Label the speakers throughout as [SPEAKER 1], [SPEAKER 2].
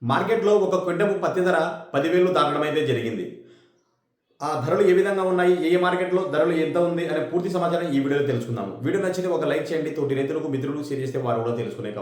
[SPEAKER 1] మార్కెట్‌లో ఒక క్వింటాకు పత్తి ధర 10,000 దాటడం అయితే జరిగింది. ఆ ధరలు ఏ విధంగా ఉన్నాయి? ఏ మార్కెట్‌లో ధరలు ఎంత ఉంది? అనే పూర్తి సమాచారం ఈ వీడియోలో తెలుసుకుందాము. వీడియో నచ్చితే ఒక లైక్ చేయండి. తోటి రైతులకు, మిత్రులకు షేర్ చేస్తే వారు కూడా తెలుసుకునే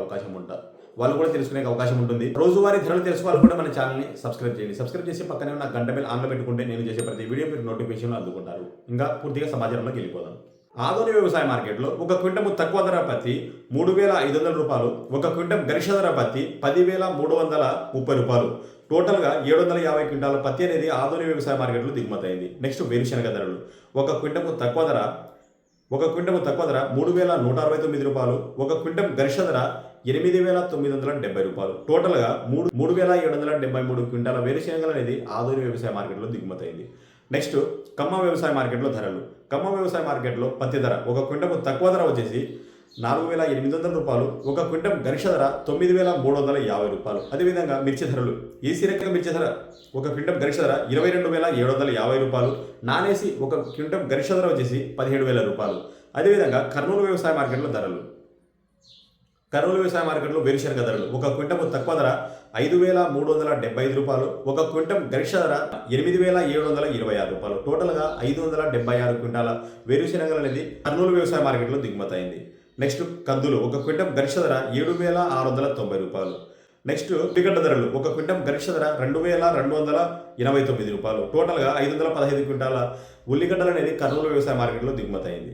[SPEAKER 1] అవకాశం ఉంటుంది. రోజువారీ ధరలు తెలుసుకోవాలనుకుంటే మన ఛానెల్‌ని సబ్స్క్రైబ్ చేయండి. సబ్స్క్రైబ్ చేసి పక్కనే ఉన్న గంట బెల్ ఆన్‌లో పెట్టుకుంటే నేను చేసే ప్రతి వీడియో మీరు నోటిఫికేషన్‌లో అందుకుంటారు. ఇంకా పూర్తిగా సమాచారంలోకి వెళ్ళిపోదాం. ఆధునిక వ్యవసాయ మార్కెట్‌లో ఒక క్వింటము తక్కువ ధర పత్తి రూ. 3,500, ఒక క్వింటం గరిష్ట ధర పత్తి రూ. 10,330. టోటల్‌గా 750 క్వింటాల పత్తి అనేది ఆధునిక వ్యవసాయ మార్కెట్‌లో దిగుమతయింది. నెక్స్ట్ వేరుశనగ ధరలు. ఒక క్వింటము తక్కువ ధర రూ. 3,169. ఒక క్వింటం గరిష్ట ధర రూ. 8,970. టోటల్‌గా 3,773 క్వింటాల వేరుశనగలు అనేది ఆధునిక వ్యవసాయ మార్కెట్‌లో దిగుమతయింది. నెక్స్ట్ ఖమ్మం వ్యవసాయ మార్కెట్‌లో ధరలు. ఖమ్మం వ్యవసాయ మార్కెట్‌లో పత్తి ధర ఒక క్వింటము తక్కువ ధర వచ్చేసి రూ. 4,800. ఒక క్వింటం గరిష్ట ధర రూ. 9,350. అదేవిధంగా మిర్చి ధరలు. ఏసీ రకం మిర్చి ధర ఒక క్వింటం గరిష్ట ధర రూ. 22,750. నాన్ ఏసీ ఒక క్వింటం గరిష్ట ధర వచ్చేసి రూ. 17,000. అదేవిధంగా కర్నూలు వ్యవసాయ మార్కెట్లో ధరలు. కర్నూలు వ్యవసాయ మార్కెట్లో వేరుశనగ ధరలు. ఒక క్వింటము తక్కువ ధర రూ. 5,375. ఒక క్వింటం గరిష్ట ధర రూ. 8,726. టోటల్గా 576 క్వింటాల వేరుశనగలు అనేది కర్నూలు వ్యవసాయ మార్కెట్లో దిగుమతయింది. నెక్స్ట్ కందులు. ఒక క్వింటం గరిష్ట ధర రూ. 7,690. నెక్స్ట్ ఉల్లిగడ్డ ధరలు. ఒక క్వింటం గరిష్ట ధర రూ. 2,289. టోటల్గా 515 క్వింటాల ఉల్లిగడ్డలు అనేది కర్నూలు వ్యవసాయ మార్కెట్లో దిగుమతయింది.